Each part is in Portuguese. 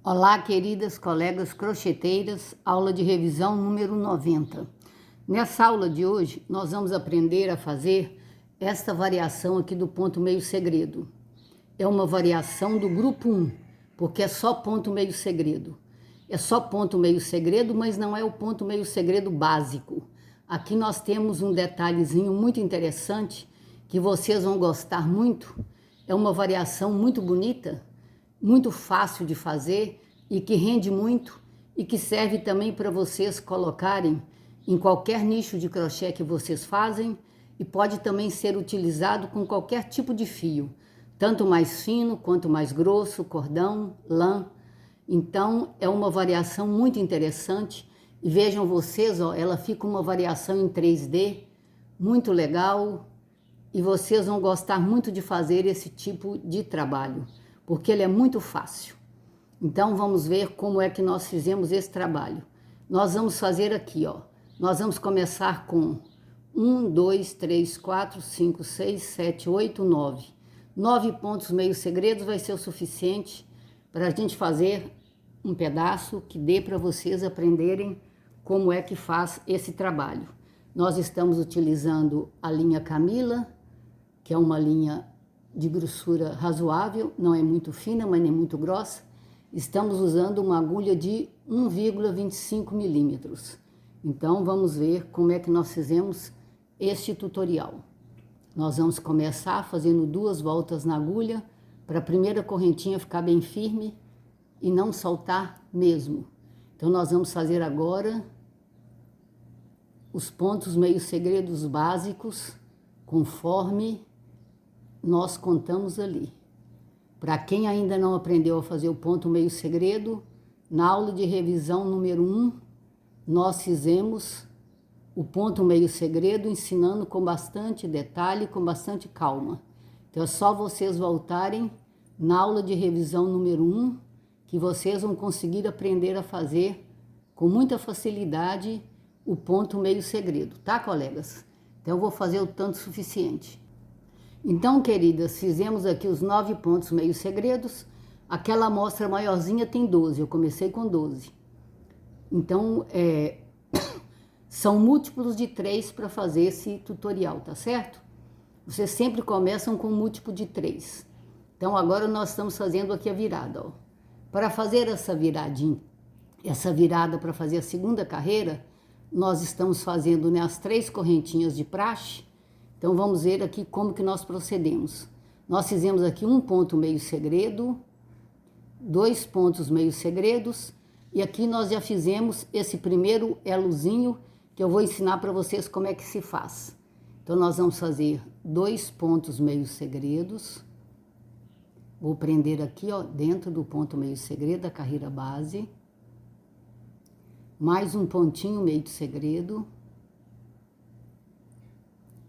Olá, queridas colegas crocheteiras, aula de revisão número 90. Nessa aula de hoje, nós vamos aprender a fazer esta variação aqui do ponto meio segredo. É uma variação do grupo 1, porque é só ponto meio segredo. É só ponto meio segredo, mas não é o ponto meio segredo básico. Aqui nós temos um detalhezinho muito interessante, que vocês vão gostar muito. É uma variação muito bonita, muito fácil de fazer e que rende muito e que serve também para vocês colocarem em qualquer nicho de crochê que vocês fazem e pode também ser utilizado com qualquer tipo de fio, tanto mais fino quanto mais grosso, cordão, lã. Então é uma variação muito interessante e vejam vocês, ó, ela fica uma variação em 3D muito legal e vocês vão gostar muito de fazer esse tipo de trabalho, porque ele é muito fácil. Então vamos ver como é que nós fizemos esse trabalho. Nós vamos fazer aqui, ó. Nós vamos começar com 1, 2, 3, 4, 5, 6, 7, 8, 9. 9 pontos meio segredos vai ser o suficiente para a gente fazer um pedaço que dê para vocês aprenderem como é que faz esse trabalho. Nós estamos utilizando a linha Camila, que é uma linha de grossura razoável, não é muito fina, mas nem muito grossa. Estamos usando uma agulha de 1,25 milímetros. Então, vamos ver como é que nós fizemos este tutorial. Nós vamos começar fazendo 2 voltas na agulha, para a primeira correntinha ficar bem firme e não soltar mesmo. Então, nós vamos fazer agora os pontos meio segredos básicos, conforme nós contamos ali. Para quem ainda não aprendeu a fazer o ponto meio segredo, na aula de revisão número 1, nós fizemos o ponto meio segredo ensinando com bastante detalhe, com bastante calma. Então é só vocês voltarem na aula de revisão número 1 que vocês vão conseguir aprender a fazer com muita facilidade o ponto meio segredo, tá, colegas? Então eu vou fazer o tanto suficiente. Então, queridas, fizemos aqui os 9 pontos meio segredos. Aquela amostra maiorzinha tem 12, eu comecei com 12. Então, são múltiplos de 3 para fazer esse tutorial, tá certo? Vocês sempre começam com múltiplo de 3. Então, agora nós estamos fazendo aqui a virada, ó. Para fazer essa viradinha, essa virada para fazer a segunda carreira, nós estamos fazendo, né, as 3 correntinhas de praxe. Então, vamos ver aqui como que nós procedemos. Nós fizemos aqui um ponto meio segredo, 2 pontos meio segredos, e aqui nós já fizemos esse primeiro elozinho, que eu vou ensinar para vocês como é que se faz. Então, nós vamos fazer 2 pontos meio segredos. Vou prender aqui, ó, dentro do ponto meio segredo da carreira base. Mais um pontinho meio segredo.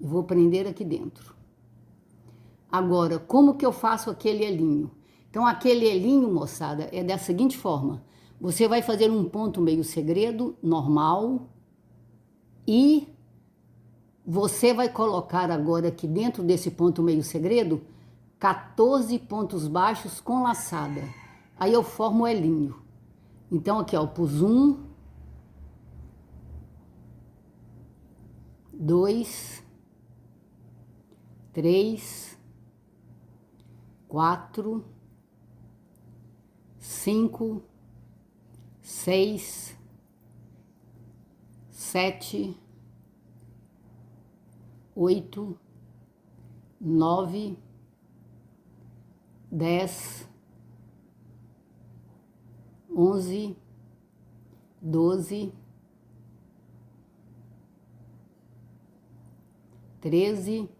E vou prender aqui dentro. Agora, como que eu faço aquele elinho? Então, aquele elinho, moçada, é da seguinte forma. Você vai fazer um ponto meio segredo, normal, e você vai colocar agora aqui dentro desse ponto meio segredo, 14 pontos baixos com laçada. Aí eu formo o elinho. Então, aqui, ó, eu pus 1, 2, 3, 4, 5, 6, 7, 8, 9, 10, 11, 12, 13,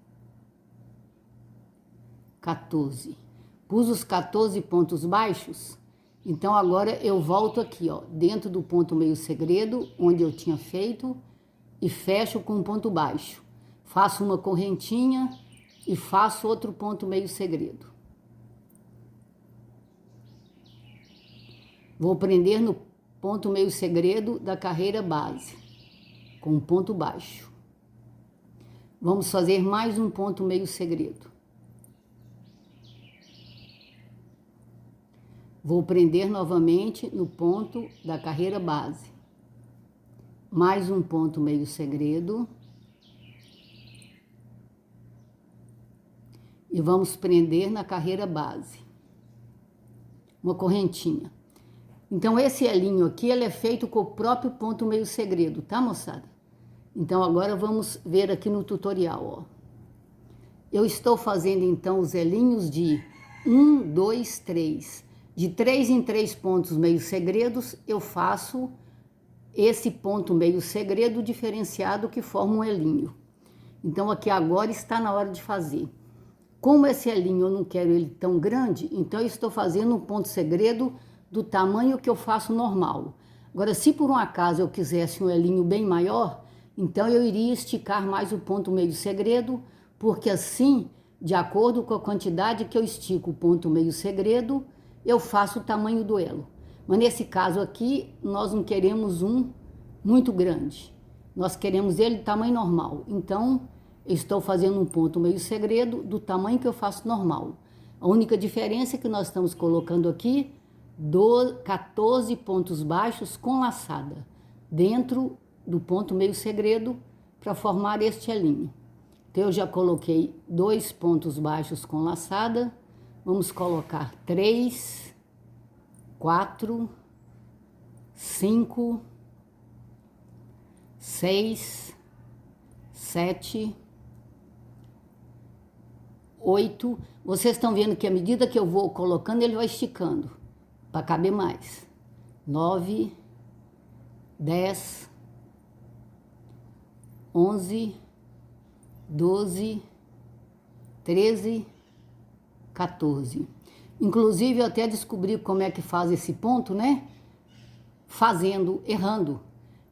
14. Pus os 14 pontos baixos. Então, agora eu volto aqui, ó, dentro do ponto meio segredo, onde eu tinha feito, e fecho com um ponto baixo. Faço uma correntinha e faço outro ponto meio segredo. Vou prender no ponto meio segredo da carreira base, com um ponto baixo. Vamos fazer mais um ponto meio segredo. Vou prender novamente no ponto da carreira base. Mais um ponto meio segredo. E vamos prender na carreira base. Uma correntinha. Então, esse elinho aqui, ele é feito com o próprio ponto meio segredo, tá, moçada? Então, agora vamos ver aqui no tutorial, ó. Eu estou fazendo, então, os elinhos de 1, 2, 3. De 3 em 3 pontos meio segredos, eu faço esse ponto meio segredo diferenciado que forma um elinho. Então, aqui agora está na hora de fazer. Como esse elinho eu não quero ele tão grande, então eu estou fazendo um ponto segredo do tamanho que eu faço normal. Agora, se por um acaso eu quisesse um elinho bem maior, então eu iria esticar mais o ponto meio segredo, porque assim, de acordo com a quantidade que eu estico o ponto meio segredo, eu faço o tamanho do elo. Mas nesse caso aqui, nós não queremos um muito grande. Nós queremos ele de tamanho normal. Então, eu estou fazendo um ponto meio segredo do tamanho que eu faço normal. A única diferença é que nós estamos colocando aqui 14 pontos baixos com laçada dentro do ponto meio segredo para formar este elinho. Então, eu já coloquei 2 pontos baixos com laçada. Vamos colocar 3, 4, 5, 6, 7, 8. Vocês estão vendo que à medida que eu vou colocando, ele vai esticando para caber mais. 9, 10, 11, 12, 13, 14. Inclusive, eu até descobri como é que faz esse ponto, né? Fazendo, errando.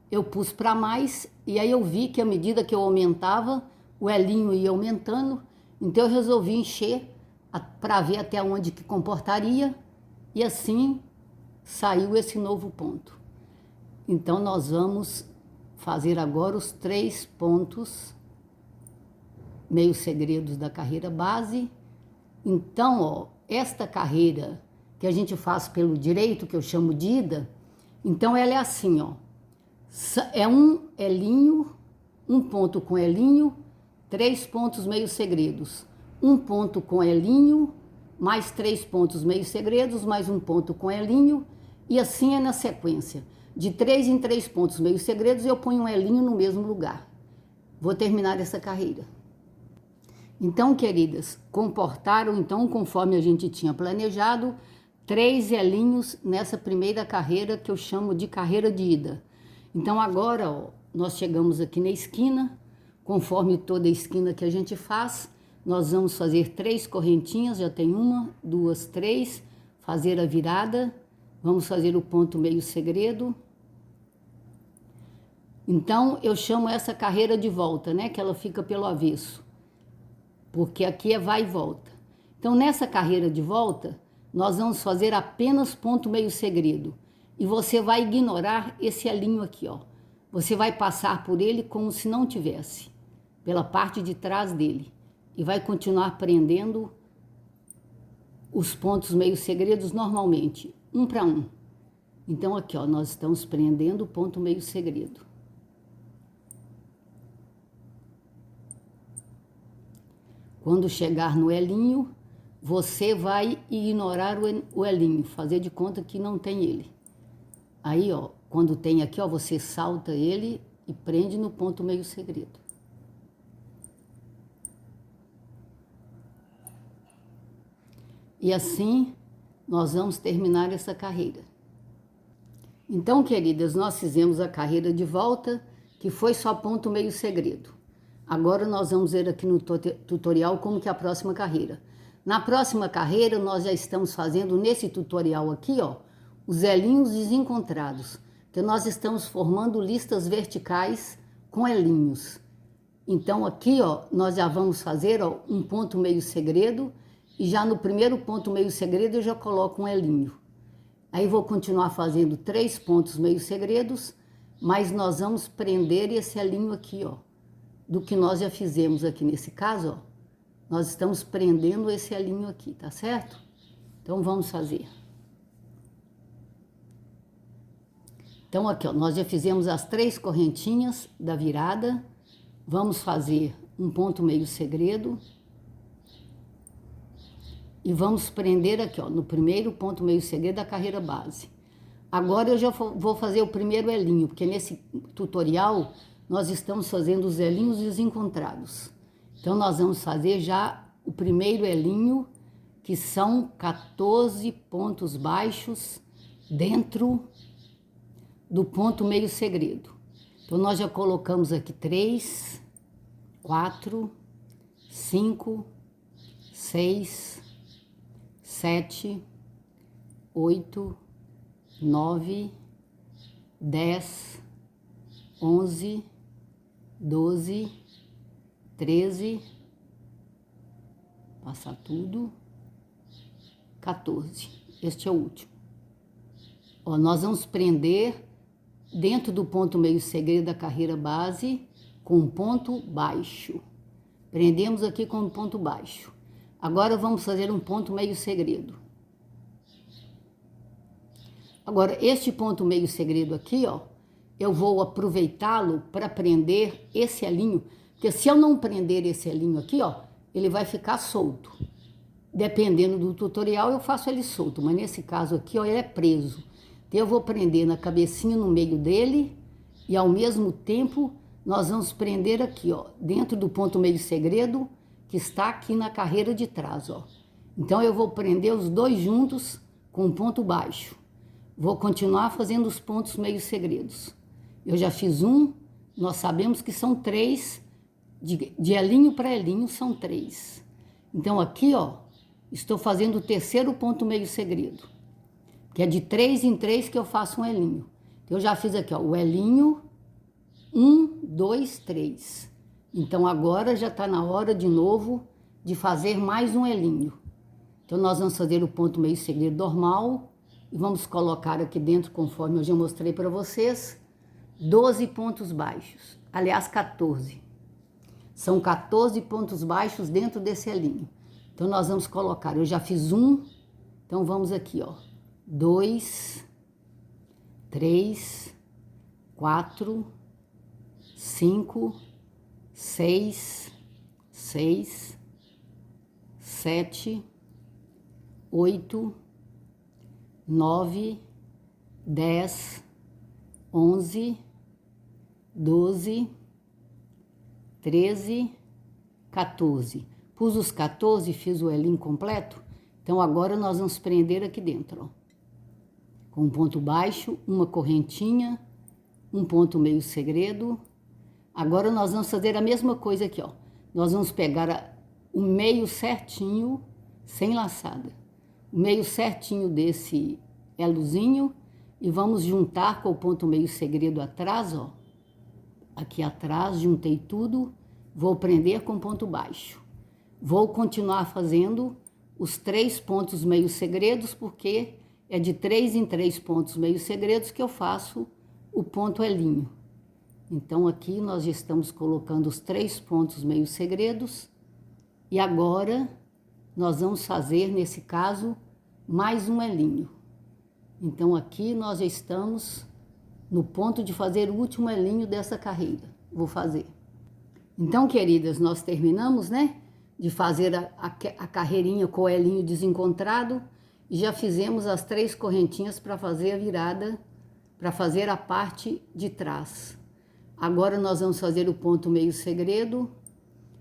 Eu pus para mais e aí eu vi que à medida que eu aumentava, o elinho ia aumentando. Então, eu resolvi encher para ver até onde que comportaria. E assim, saiu esse novo ponto. Então, nós vamos fazer agora os 3 pontos meio segredos da carreira base. Então, ó, esta carreira que a gente faz pelo direito, que eu chamo de ida, então ela é assim, ó. É um elinho, um ponto com elinho, 3 pontos meio segredos. Um ponto com elinho, mais 3 pontos meio segredos, mais um ponto com elinho, e assim é na sequência. De 3 em 3 pontos meio segredos, eu ponho um elinho no mesmo lugar. Vou terminar essa carreira. Então, queridas, comportaram, então, conforme a gente tinha planejado, 3 elinhos nessa primeira carreira que eu chamo de carreira de ida. Então, agora, ó, nós chegamos aqui na esquina, conforme toda esquina que a gente faz, nós vamos fazer 3 correntinhas, já tem 1, 2, 3, fazer a virada, vamos fazer o ponto meio segredo. Então, eu chamo essa carreira de volta, né, que ela fica pelo avesso, porque aqui é vai e volta. Então, nessa carreira de volta, nós vamos fazer apenas ponto meio segredo, e você vai ignorar esse elinho aqui, ó. Você vai passar por ele como se não tivesse, pela parte de trás dele, e vai continuar prendendo os pontos meio segredos normalmente, um para um. Então, aqui, ó, nós estamos prendendo o ponto meio segredo. Quando chegar no elinho, você vai ignorar o elinho, fazer de conta que não tem ele. Aí, ó, quando tem aqui, ó, você salta ele e prende no ponto meio segredo. E assim, nós vamos terminar essa carreira. Então, queridas, nós fizemos a carreira de volta, que foi só ponto meio segredo. Agora nós vamos ver aqui no tutorial como que é a próxima carreira. Na próxima carreira, nós já estamos fazendo nesse tutorial aqui, ó, os elinhos desencontrados. Então, nós estamos formando listas verticais com elinhos. Então, aqui, ó, nós já vamos fazer, ó, um ponto meio segredo, e já no primeiro ponto meio segredo eu já coloco um elinho. Aí vou continuar fazendo 3 pontos meio segredos, mas nós vamos prender esse elinho aqui, ó, do que nós já fizemos aqui nesse caso, ó. Nós estamos prendendo esse elinho aqui, tá certo? Então, vamos fazer. Então aqui, ó, nós já fizemos as 3 correntinhas da virada. Vamos fazer um ponto meio segredo. E vamos prender aqui, ó, no primeiro ponto meio segredo da carreira base. Agora eu já vou fazer o primeiro elinho, porque nesse tutorial nós estamos fazendo os elinhos desencontrados. Então nós vamos fazer já o primeiro elinho, que são 14 pontos baixos dentro do ponto meio segredo. Então nós já colocamos aqui 3, 4, 5, 6, 7, 8, 9, 10, 11, 12, 13, passar tudo, 14. Este é o último. Ó, nós vamos prender dentro do ponto meio segredo da carreira base com um ponto baixo. Prendemos aqui com um ponto baixo. Agora vamos fazer um ponto meio segredo. Agora, este ponto meio segredo aqui, ó, eu vou aproveitá-lo para prender esse elinho, porque se eu não prender esse elinho aqui, ó, ele vai ficar solto. Dependendo do tutorial, eu faço ele solto, mas nesse caso aqui, ó, ele é preso. Então, eu vou prender na cabecinha no meio dele e, ao mesmo tempo, nós vamos prender aqui, ó, dentro do ponto meio segredo, que está aqui na carreira de trás, ó. Então, eu vou prender os dois juntos com um ponto baixo. Vou continuar fazendo os pontos meio segredos. Eu já fiz um, nós sabemos que são 3, de elinho para elinho são 3. Então, aqui, ó, estou fazendo o terceiro ponto meio segredo, que é de 3 em 3 que eu faço um elinho. Então, eu já fiz aqui, ó, o elinho, 1, 2, 3. Então, agora já está na hora de novo de fazer mais um elinho. Então, nós vamos fazer o ponto meio segredo normal e vamos colocar aqui dentro, conforme eu já mostrei para vocês, 12 pontos baixos. Aliás, 14. São 14 pontos baixos dentro desse elinho. Então, nós vamos colocar, eu já fiz um, então vamos aqui, ó, 2, 3, 4, 5, 6, 7, 8, 9, 10, 11, 12, 13, 14. Pus os 14, fiz o elinho completo. Então, agora nós vamos prender aqui dentro, ó, com um ponto baixo, uma correntinha, um ponto meio segredo. Agora nós vamos fazer a mesma coisa aqui, ó. Nós vamos pegar o meio certinho, sem laçada. O meio certinho desse elozinho e vamos juntar com o ponto meio segredo atrás, ó. Aqui atrás, juntei tudo, vou prender com ponto baixo. Vou continuar fazendo os 3 pontos meio segredos, porque é de 3 em 3 pontos meio segredos que eu faço o ponto elinho. Então, aqui nós já estamos colocando os 3 pontos meio segredos. E agora, nós vamos fazer, nesse caso, mais um elinho. Então, aqui nós já estamos no ponto de fazer o último elinho dessa carreira. Vou fazer. Então, queridas, nós terminamos, né, de fazer a carreirinha com o elinho desencontrado. E já fizemos as 3 correntinhas para fazer a virada, para fazer a parte de trás. Agora nós vamos fazer o ponto meio segredo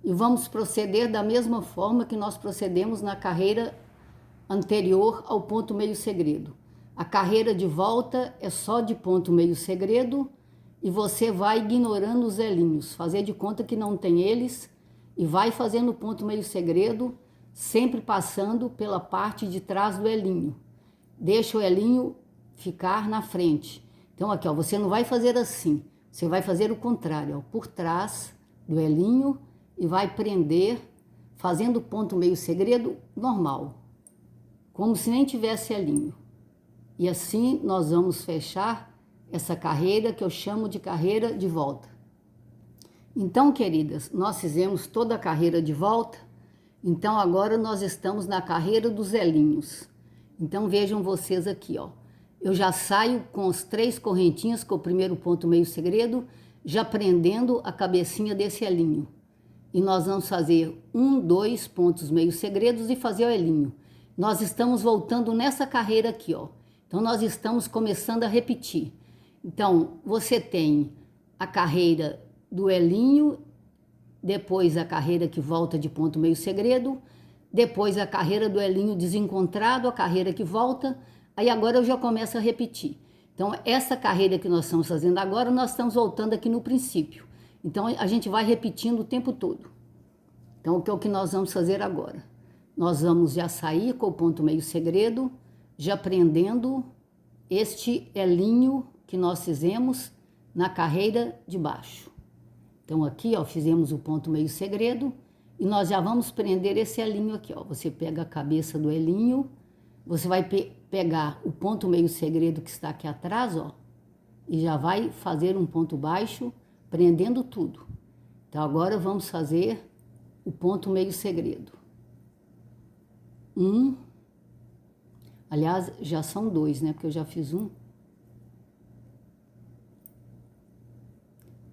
e vamos proceder da mesma forma que nós procedemos na carreira anterior ao ponto meio segredo. A carreira de volta é só de ponto meio segredo e você vai ignorando os elinhos, fazer de conta que não tem eles e vai fazendo o ponto meio segredo, sempre passando pela parte de trás do elinho. Deixa o elinho ficar na frente. Então aqui, ó, você não vai fazer assim. Você vai fazer o contrário, ó, por trás do elinho e vai prender, fazendo ponto meio segredo normal, como se nem tivesse elinho. E assim nós vamos fechar essa carreira que eu chamo de carreira de volta. Então, queridas, nós fizemos toda a carreira de volta, então agora nós estamos na carreira dos elinhos. Então vejam vocês aqui, ó. eu já saio com as 3 correntinhas, com o primeiro ponto meio segredo, já prendendo a cabecinha desse elinho. E nós vamos fazer 1, 2 pontos meio segredos e fazer o elinho. Nós estamos voltando nessa carreira aqui, ó. Então, nós estamos começando a repetir. Então, você tem a carreira do elinho, depois a carreira que volta de ponto meio segredo, depois a carreira do elinho desencontrado, a carreira que volta, aí agora eu já começo a repetir. Então, essa carreira que nós estamos fazendo agora, nós estamos voltando aqui no princípio. Então, a gente vai repetindo o tempo todo. Então, o que é o que nós vamos fazer agora? Nós vamos já sair com o ponto meio segredo, já prendendo este elinho que nós fizemos na carreira de baixo. Então, aqui, ó, fizemos o ponto meio segredo e nós já vamos prender esse elinho aqui, ó. Você pega a cabeça do elinho, você vai pegar o ponto meio segredo que está aqui atrás, ó, e já vai fazer um ponto baixo, prendendo tudo. Então, agora vamos fazer o ponto meio segredo. 1, aliás, já são 2, né? Porque eu já fiz 1.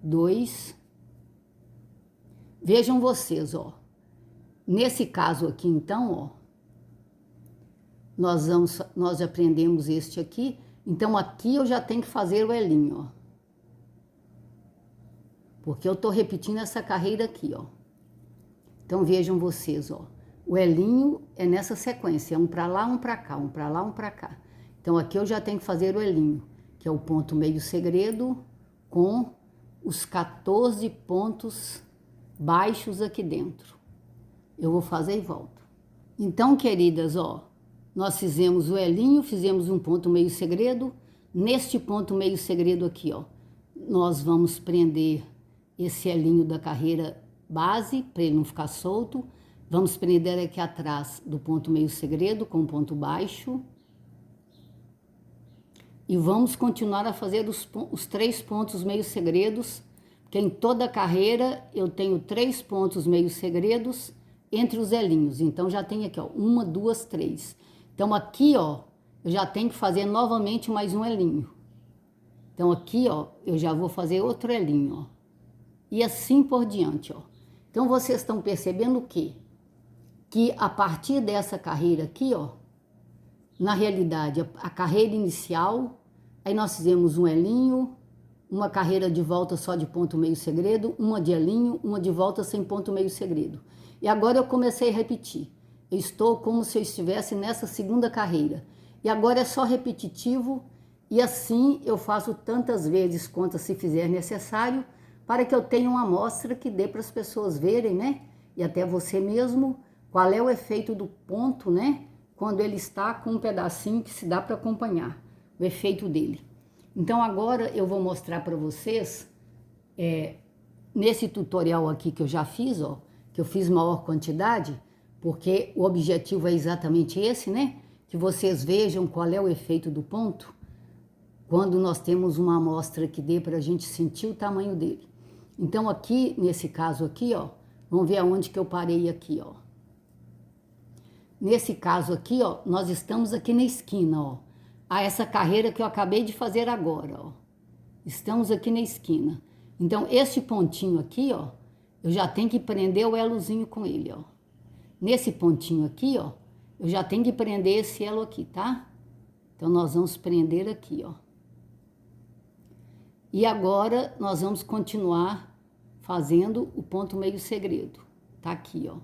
2. Vejam vocês, ó. Nesse caso aqui, então, ó, nós já prendemos este aqui. Então, aqui eu já tenho que fazer o elinho, ó. Porque eu tô repetindo essa carreira aqui, ó. Então, vejam vocês, ó. O elinho é nessa sequência, um para lá, um para cá, um para lá, um para cá. Então, aqui eu já tenho que fazer o elinho, que é o ponto meio segredo com os 14 pontos baixos aqui dentro. Eu vou fazer e volto. Então, queridas, ó, nós fizemos o elinho, fizemos um ponto meio segredo. Neste ponto meio segredo aqui, ó, nós vamos prender esse elinho da carreira base, para ele não ficar solto. Vamos prender aqui atrás do ponto meio segredo com ponto baixo. E vamos continuar a fazer os 3 pontos meio segredos, porque em toda a carreira eu tenho 3 pontos meio segredos entre os elinhos. Então, já tem aqui, ó, 1, 2, 3. Então, aqui, ó, eu já tenho que fazer novamente mais um elinho. Então, aqui, ó, eu já vou fazer outro elinho, ó. E assim por diante, ó. Então, vocês estão percebendo o quê? Que a partir dessa carreira aqui, ó, na realidade, a carreira inicial, aí nós fizemos um elinho, uma carreira de volta só de ponto meio segredo, uma de elinho, uma de volta sem ponto meio segredo. E agora eu comecei a repetir. Eu estou como se eu estivesse nessa segunda carreira. E agora é só repetitivo, e assim eu faço tantas vezes quanto se fizer necessário, para que eu tenha uma amostra que dê para as pessoas verem, né? E até você mesmo, qual é o efeito do ponto, né? Quando ele está com um pedacinho que se dá para acompanhar, o efeito dele. Então, agora eu vou mostrar para vocês, nesse tutorial aqui que eu já fiz, ó, que eu fiz maior quantidade, porque o objetivo é exatamente esse, né? Que vocês vejam qual é o efeito do ponto, quando nós temos uma amostra que dê para a gente sentir o tamanho dele. Então, aqui, nesse caso aqui, ó, vamos ver aonde que eu parei aqui, ó. Nesse caso aqui, ó, nós estamos aqui na esquina, ó. A essa carreira que eu acabei de fazer agora, ó. Estamos aqui na esquina. Então, este pontinho aqui, ó, eu já tenho que prender o elozinho com ele, ó. Nesse pontinho aqui, ó, eu já tenho que prender esse elo aqui, tá? Então, nós vamos prender aqui, ó. E agora, nós vamos continuar fazendo o ponto meio segredo. Tá aqui, ó.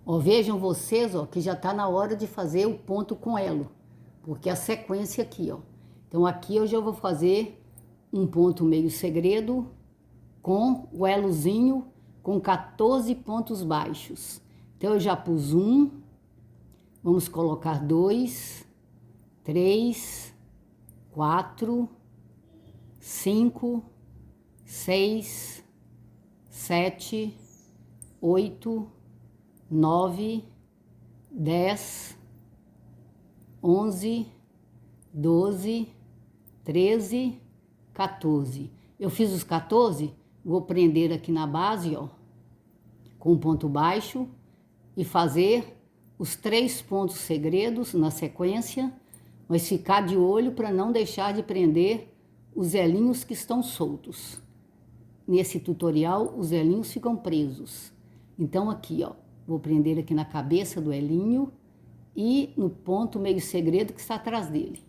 Ó, vejam vocês, ó, que já tá na hora de fazer o ponto com elo. Porque a sequência aqui, ó. Então, aqui eu já vou fazer um ponto meio segredo com o elozinho com 14 pontos baixos. Então, eu já pus 1, vamos colocar 2, 3, 4, 5, 6, 7, 8, 9, 10, 11, 12, 13, 14. Eu fiz os 14, vou prender aqui na base, ó, com um ponto baixo e fazer os 3 pontos segredos na sequência Mas ficar de olho para não deixar de prender os elinhos que estão soltos. Nesse tutorial, os elinhos ficam presos. Então aqui, ó, vou prender aqui na cabeça do elinho e no ponto meio segredo que está atrás dele.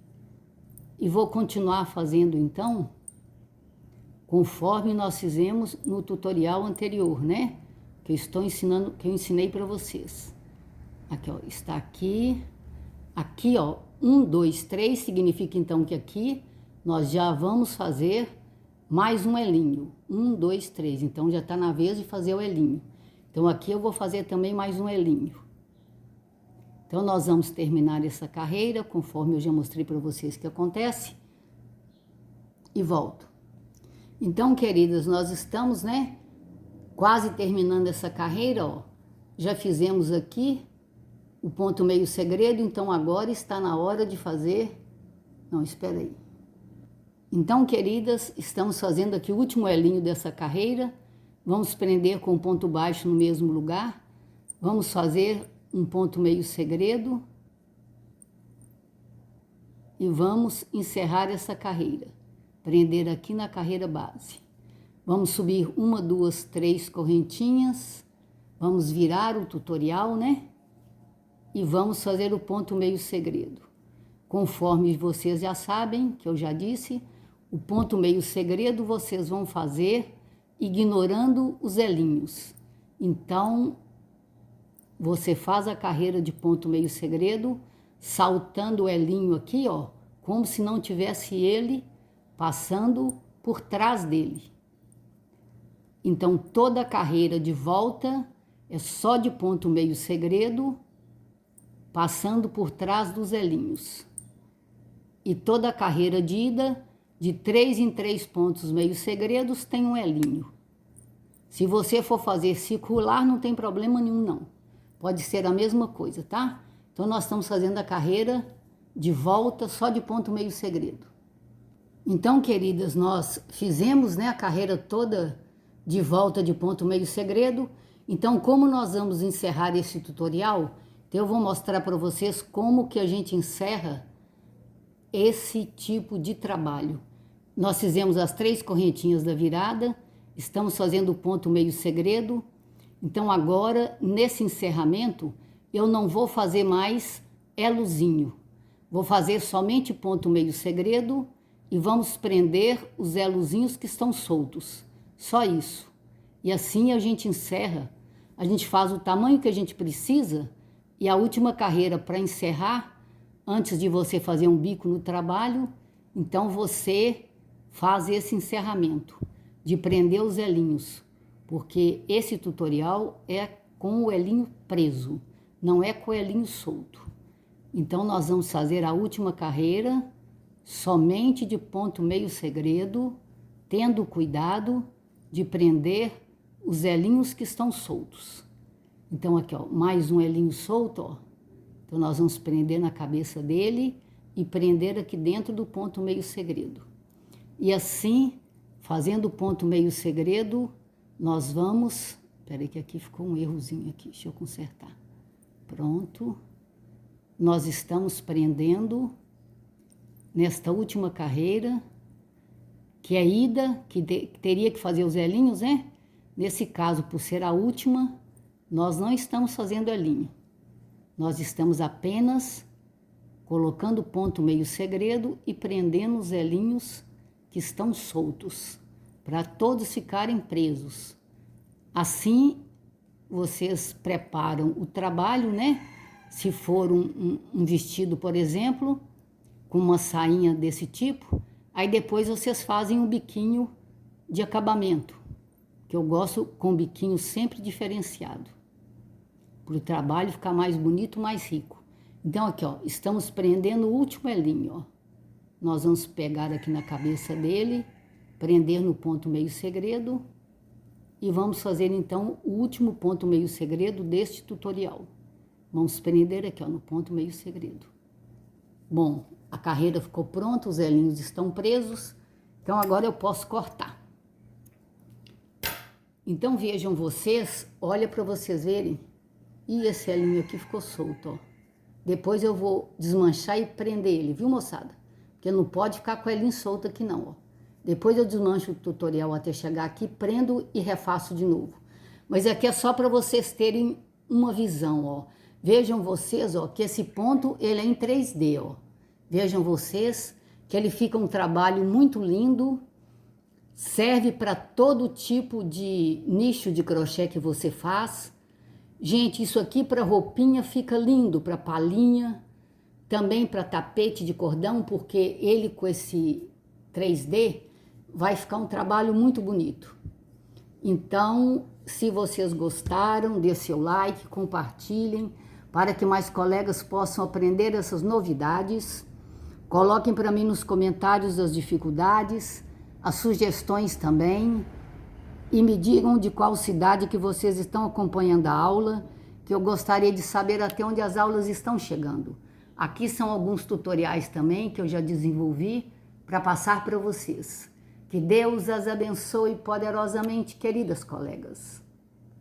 E vou continuar fazendo então, conforme nós fizemos no tutorial anterior, né? Que eu estou ensinando, que eu ensinei para vocês. Aqui, ó, está aqui. Aqui, ó, 1, 2, 3, significa então que aqui nós já vamos fazer mais um elinho. 1, 2, 3. Então já está na vez de fazer o elinho. Então aqui eu vou fazer também mais um elinho. Então nós vamos terminar essa carreira, conforme eu já mostrei para vocês que acontece. E volto. Então, queridas, nós estamos, né, quase terminando essa carreira, ó. Já fizemos aqui o ponto meio segredo, então agora está na hora de fazer... Não, espera aí. Então, queridas, estamos fazendo aqui o último elinho dessa carreira. Vamos prender com ponto baixo no mesmo lugar. Vamos fazer um ponto meio segredo. E vamos encerrar essa carreira. Prender aqui na carreira base. Vamos subir 1, 2, 3 correntinhas. Vamos virar o tutorial, né? E vamos fazer o ponto meio segredo. Conforme vocês já sabem, que eu já disse, o ponto meio segredo vocês vão fazer ignorando os elinhos. Então, você faz a carreira de ponto meio segredo, saltando o elinho aqui, ó, como se não tivesse ele passando por trás dele. Então, toda a carreira de volta é só de ponto meio segredo, passando por trás dos elinhos. E toda a carreira de ida, de 3 em 3 pontos meio segredos, tem um elinho. Se você for fazer circular, não tem problema nenhum, não. Pode ser a mesma coisa, tá? Então, nós estamos fazendo a carreira de volta só de ponto meio segredo. Então, queridas, nós fizemos, né, a carreira toda de volta de ponto meio segredo. Então, como nós vamos encerrar esse tutorial, então eu vou mostrar para vocês como que a gente encerra esse tipo de trabalho. Nós fizemos as 3 correntinhas da virada, estamos fazendo o ponto meio segredo. Então agora, nesse encerramento, eu não vou fazer mais elozinho. Vou fazer somente ponto meio segredo e vamos prender os elozinhos que estão soltos. Só isso. E assim a gente encerra, a gente faz o tamanho que a gente precisa e a última carreira para encerrar, antes de você fazer um bico no trabalho, então você faz esse encerramento de prender os elinhos, porque esse tutorial é com o elinho preso, não é com o elinho solto. Então nós vamos fazer a última carreira somente de ponto meio segredo, tendo cuidado de prender os elinhos que estão soltos. Então aqui, ó, mais um elinho solto, ó. Então nós vamos prender na cabeça dele e prender aqui dentro do ponto meio segredo. E assim, fazendo o ponto meio segredo, nós vamos... Espera aí que aqui ficou um errozinho aqui, deixa eu consertar. Pronto. Nós estamos prendendo nesta última carreira, que é ida, que teria que fazer os elinhos, né? Nesse caso, por ser a última, nós não estamos fazendo elinho. Nós estamos apenas colocando ponto meio segredo e prendendo os elinhos que estão soltos, para todos ficarem presos. Assim, vocês preparam o trabalho, né? Se for um vestido, por exemplo, com uma sainha desse tipo, aí depois vocês fazem um biquinho de acabamento, que eu gosto com biquinho sempre diferenciado, para o trabalho ficar mais bonito, mais rico. Então aqui, ó, estamos prendendo o último elinho, ó. Nós vamos pegar aqui na cabeça dele, prender no ponto meio segredo e vamos fazer então o último ponto meio segredo deste tutorial. Vamos prender aqui, ó, no ponto meio segredo. Bom, a carreira ficou pronta, os elinhos estão presos, então agora eu posso cortar. Então vejam vocês, olha para vocês verem, e esse elinho aqui ficou solto, ó. Depois eu vou desmanchar e prender ele, viu, moçada? Porque não pode ficar com a linha solta aqui não, ó. Depois eu desmancho o tutorial até chegar aqui, prendo e refaço de novo. Mas aqui é só para vocês terem uma visão, ó. Vejam vocês, ó, que esse ponto ele é em 3D, ó. Vejam vocês que ele fica um trabalho muito lindo, serve para todo tipo de nicho de crochê que você faz. Gente, isso aqui para roupinha fica lindo, para palhinha, também para tapete de cordão, porque ele com esse 3D vai ficar um trabalho muito bonito. Então, se vocês gostaram, dê seu like, compartilhem, para que mais colegas possam aprender essas novidades. Coloquem para mim nos comentários as dificuldades, as sugestões também, e me digam de qual cidade que vocês estão acompanhando a aula, que eu gostaria de saber até onde as aulas estão chegando. Aqui são alguns tutoriais também que eu já desenvolvi para passar para vocês. Que Deus as abençoe poderosamente, queridas colegas.